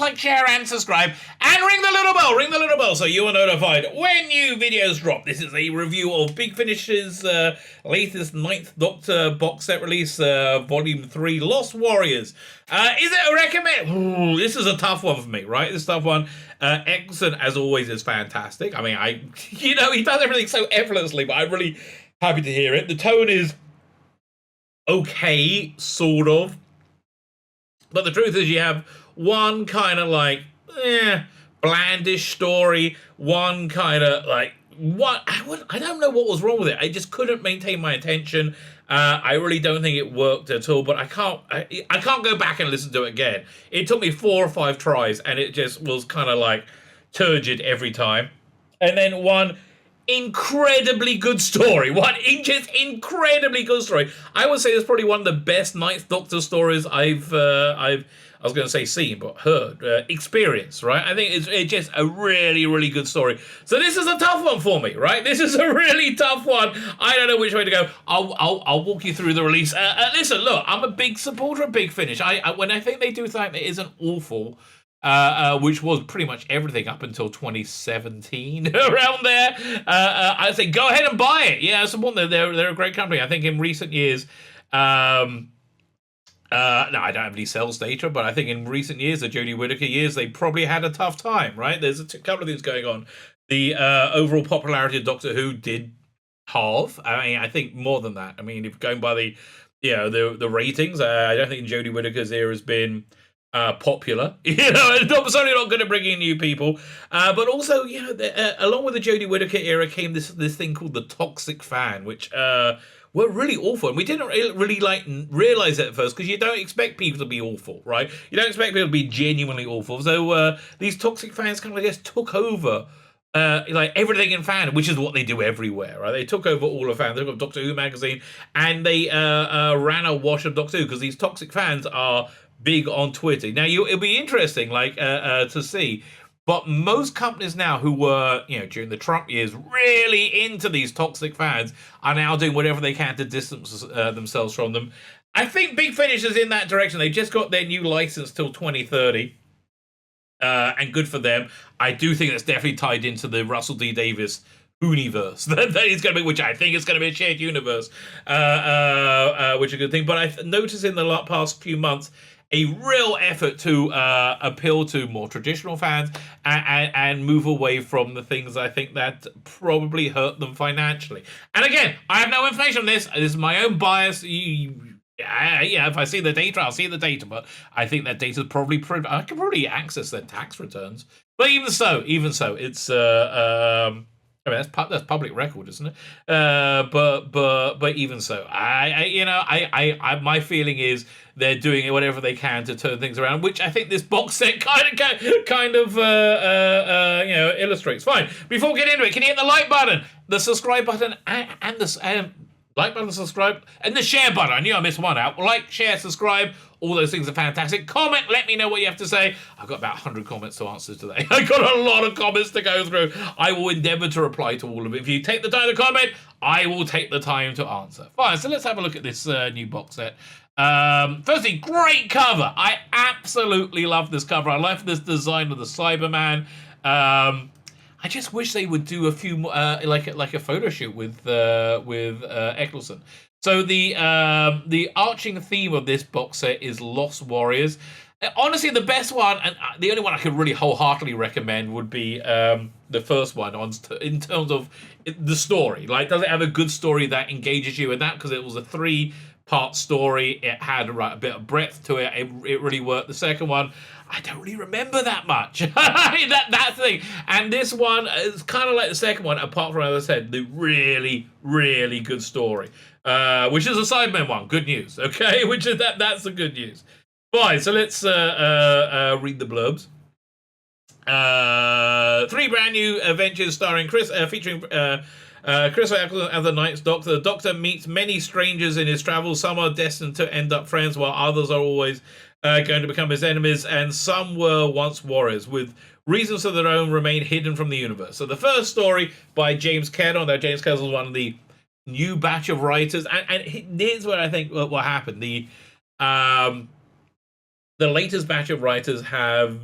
like, share, and subscribe. And ring the little bell so you are notified when new videos drop. This is a review of Big Finish's latest Ninth Doctor box set release, Volume 3, Lost Warriors. Is it a recommend? Ooh, this is a tough one for me, right? This is a tough one. Eccleston, as always, is fantastic. I mean, he does everything so effortlessly, but I'm really happy to hear it. The tone is okay, sort of. But the truth is you have one kind of like, blandish story, one kind of like, I don't know what was wrong with it. I just couldn't maintain my attention. I really don't think it worked at all, but I can't go back and listen to it again. It took me 4 or 5 tries, and it just was kind of like turgid every time. And then one incredibly good story. Just incredibly good story. I would say it's probably one of the best Ninth Doctor stories I've I was going to say seen, but heard, experienced, right? I think it's just a really, really good story. So this is a tough one for me, right? This is a really tough one. I don't know which way to go. I'll walk you through the release. Listen, look, I'm a big supporter of Big Finish. When I think they do something that isn't awful, which was pretty much everything up until 2017, around there, I say go ahead and buy it. Yeah, support them. They're a great company. I think in recent years, no, I don't have any sales data, but I think in recent years, the Jodie Whittaker years, they probably had a tough time, right? There's a couple of things going on. The overall popularity of Doctor Who did halve. I mean, I think more than that. I mean, if going by the ratings, I don't think Jodie Whittaker's era has been popular. It's certainly not good at bringing in new people. But also, along with the Jodie Whittaker era came this thing called the toxic fan, which were really awful, and we didn't really realize it at first because you don't expect people to be awful, right? You don't expect people to be genuinely awful. So these toxic fans kind of just took over like everything in fandom, which is what they do everywhere, right? They took over all of fandom. They took Doctor Who magazine, and they ran a wash of Doctor Who because these toxic fans are big on Twitter. Now, it'll be interesting, to see. But most companies now who were, during the Trump years, really into these toxic fans are now doing whatever they can to distance themselves from them. I think Big Finish is in that direction. They just got their new license till 2030, and good for them. I do think that's definitely tied into the Russell D. Davies universe. That is going to be, which I think is going to be a shared universe, which is a good thing. But I've noticed in the past few months a real effort to appeal to more traditional fans and move away from the things I think that probably hurt them financially. And again, I have no information on this. This is my own bias. If I see the data, I'll see the data. But I think that data is probably I can probably access their tax returns. But even so, it's I mean, that's public record, isn't it? But even so, I my feeling is they're doing whatever they can to turn things around, which I think this box set kind of illustrates. Fine. Before we get into it, can you hit the like button, the subscribe button, and the like button, subscribe, and the share button? I knew I missed one out. Like, share, subscribe. All those things are fantastic. Comment, let me know what you have to say. I've got about 100 comments to answer today. I've got a lot of comments to go through. I will endeavour to reply to all of it. If you take the time to comment, I will take the time to answer. Fine, so let's have a look at this new box set. Firstly, great cover. I absolutely love this cover. I love this design of the Cyberman. I just wish they would do a few more, like a photo shoot with Eccleston. So the arching theme of this box set is Lost Warriors. Honestly, the best one, and the only one I could really wholeheartedly recommend would be the first one in terms of the story. Like, does it have a good story that engages you in that? Because it was a 3-part story. It had a bit of breadth to it. It really worked. The second one, I don't really remember that much. that thing. And this one is kind of like the second one, apart from, as I said, the really, really good story. Which is a Sidemen one. Good news. Okay? Which is that's the good news. Fine, so let's read the blurbs. 3 brand new adventures featuring Chris Eccleston as the Ninth Doctor. The Doctor meets many strangers in his travels. Some are destined to end up friends, while others are always going to become his enemies, and some were once warriors with reasons of their own remain hidden from the universe. So the first story by James Cairn. Now, James Cairn was one of the new batch of writers, and here's where I think what happened. The latest batch of writers have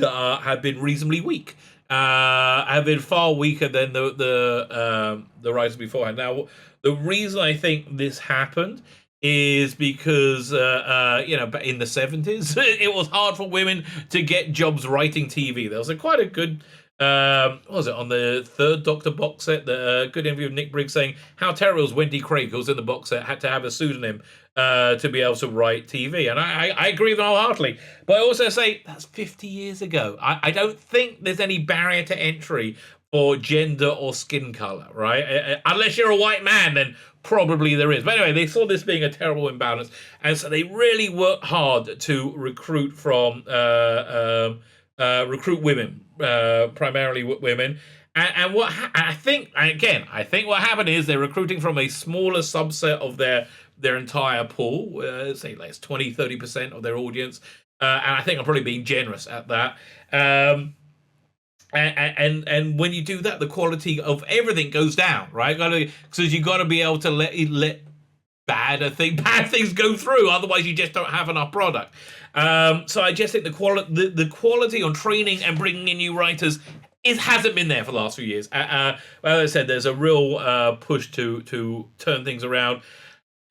have been reasonably weak. Have been far weaker than the writers beforehand. Now, the reason I think this happened is because in the 70s it was hard for women to get jobs writing TV. There was quite a good what was it on the third Doctor box set? The good interview of Nick Briggs saying how terrible was Wendy Craig, who was in the box set, had to have a pseudonym to be able to write TV, and I agree with them wholeheartedly. But I also say that's 50 years ago. I don't think there's any barrier to entry for gender or skin color, right? Unless you're a white man, then probably there is. But anyway, they saw this being a terrible imbalance, and so they really worked hard to recruit women, primarily women. And what I think what happened is they're recruiting from a smaller subset of their entire pool, say like 20-30% of their audience, and I think I'm probably being generous at that. And when you do that, the quality of everything goes down, right? Because you got to be able to let bad things go through. Otherwise, you just don't have enough product. So I just think the quality on training and bringing in new writers hasn't been there for the last few years. Well, as I said, there's a real push to turn things around.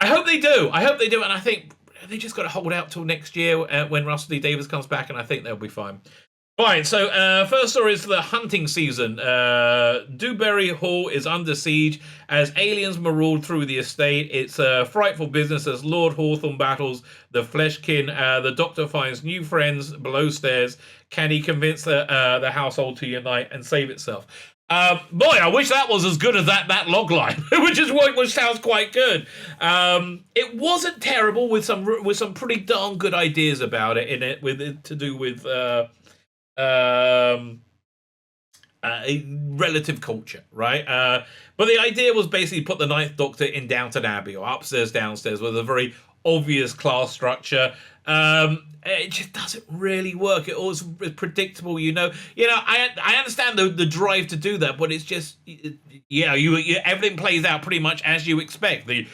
I hope they do, and I think they just got to hold out till next year when Russell D Davies comes back, and I think they'll be fine. Fine, so first story is the hunting season. Dewberry Hall is under siege as aliens maraud through the estate. It's a frightful business as Lord Hawthorne battles the Fleshkin. The Doctor finds new friends below stairs. Can he convince the household to unite and save itself? Boy, I wish that was as good as that logline, which sounds quite good. It wasn't terrible with some pretty darn good ideas about it in it to do with a relative culture, right? But the idea was basically put the Ninth Doctor in Downton Abbey, or upstairs, downstairs, with a very obvious class structure. It just doesn't really work. It was predictable, I understand the drive to do that, but it's just, everything plays out pretty much as you expect. The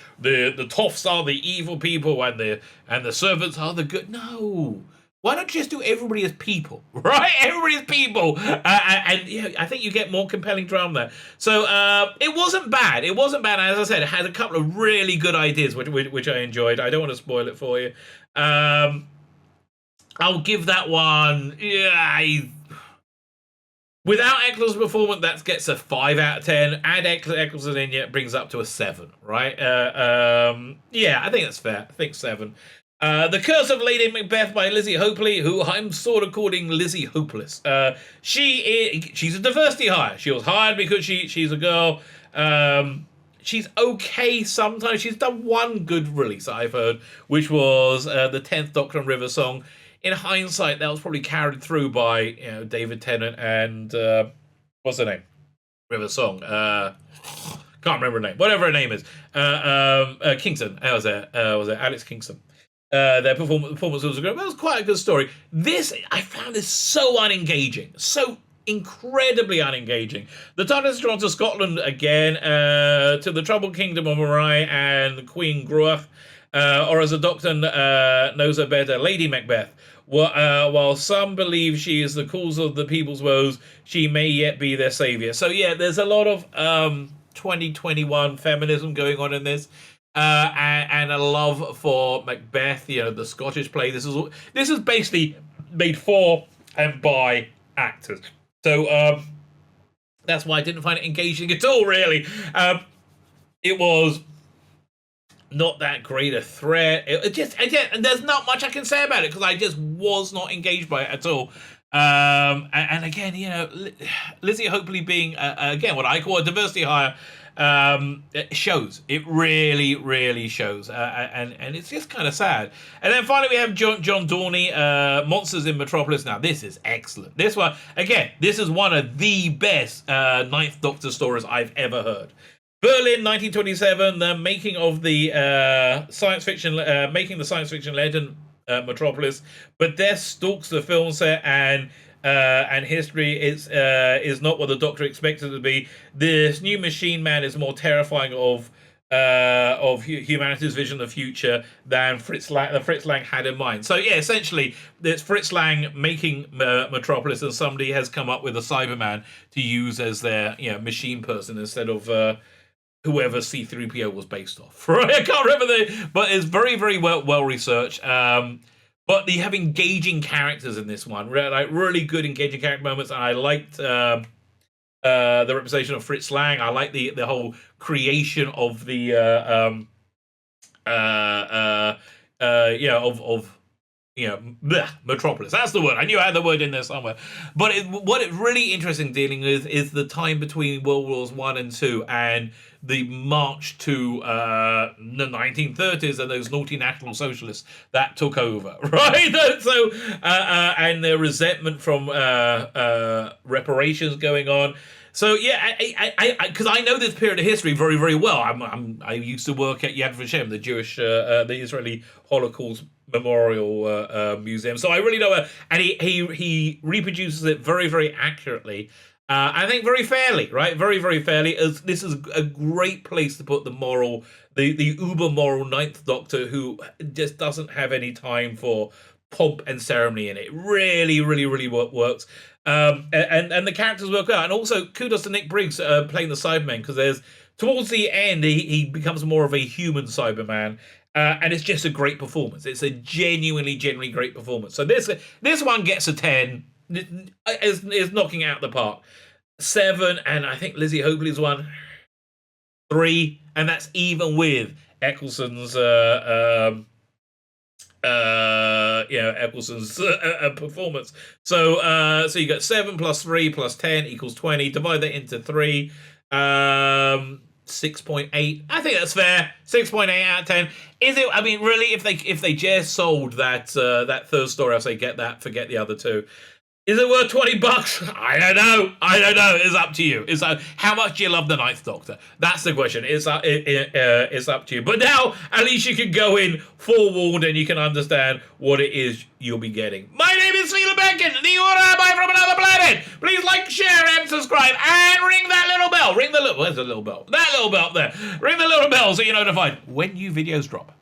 toffs are the evil people, and the servants are the good. No. Why don't you just do everybody as people, right? Everybody as people. I think you get more compelling drama there. So it wasn't bad. As I said, it had a couple of really good ideas, which I enjoyed. I don't want to spoil it for you. I'll give that one... Without Eccleston's performance, that gets a 5 out of 10. Add Eccleston in, it brings up to a 7, right? I think that's fair. I think 7. The Curse of Lady Macbeth by Lizzie Hopeley, who I'm sort of calling Lizzie Hopeless. She's a diversity hire. She was hired because she's a girl. She's okay sometimes. She's done one good release, I've heard, which was the 10th Doctor and River Song. In hindsight, that was probably carried through by David Tennant and what's her name? River Song. Can't remember her name. Whatever her name is. Kingston. Was it Alex Kingston? Their performance was good. That was quite a good story. I found this so unengaging. So incredibly unengaging. The TARDIS is drawn to Scotland again, to the troubled kingdom of Moray and Queen Gruach, or as the Doctor knows her better, Lady Macbeth. While some believe she is the cause of the people's woes, she may yet be their saviour. So there's a lot of 2021 feminism going on in this. And a love for Macbeth, the Scottish play. This is basically made for and by actors. So that's why I didn't find it engaging at all, really. It was not that great a threat. And there's not much I can say about it because I just was not engaged by it at all. And again, Lizzie Hopeley being, again, what I call a diversity hire, it shows. It really, really shows. And it's just kind of sad. And then finally we have John Dorney, Monsters in Metropolis. Now, this is excellent. This one, again, this is one of the best Ninth Doctor stories I've ever heard. Berlin, 1927, the making of the science fiction legend Metropolis. But Death stalks the film set and history is not what the Doctor expected it to be. This new machine man is more terrifying of humanity's vision of the future than Fritz Lang had in mind. So yeah, essentially, it's Fritz Lang making Metropolis, and somebody has come up with a Cyberman to use as their machine person instead of whoever C-3PO was based off. Right? I can't remember but it's very very well researched. But they have engaging characters in this one, like really good engaging character moments, and I liked the representation of Fritz Lang. I like the whole creation of the Metropolis. That's the word. I knew I had the word in there somewhere. But what it's really interesting dealing with is the time between World Wars One and Two and the march to the 1930s and those naughty National Socialists that took over, right? So and the resentment from reparations going on. So yeah, because I know this period of history very, very well. I used to work at Yad Vashem, the Jewish, the Israeli Holocaust Memorial Museum. So I really know, and he reproduces it very, very accurately. I think very fairly, right? Very, very fairly. As this is a great place to put the uber moral Ninth Doctor, who just doesn't have any time for pomp and ceremony in it. Really, really, really works. And the characters work out. And also, kudos to Nick Briggs playing the Cyberman, because there's towards the end he becomes more of a human Cyberman, and it's just a great performance. It's a genuinely great performance. So this one gets a 10. Is knocking out the park. 7, and I think Lizzie Hobley's one 3, and that's even with Eccleston's Eccleston's performance. So you got 7 plus 3 plus 10 equals 20. Divide that into 3. 6.8. I think that's fair. 6.8 out of 10. Is it? I mean, really, if they just sold that third story, I say get that, forget the other two. Is it worth $20? I don't know. It's up to you. How much do you love the Ninth Doctor? That's the question. It's up to you. But now, at least you can go in forewarned and you can understand what it is you'll be getting. My name is Tzvi Lebetkin, the Rabbi from another planet. Please like, share, and subscribe, and ring that little bell. Where's the little bell? That little bell up there. Ring the little bell so you're notified when new videos drop.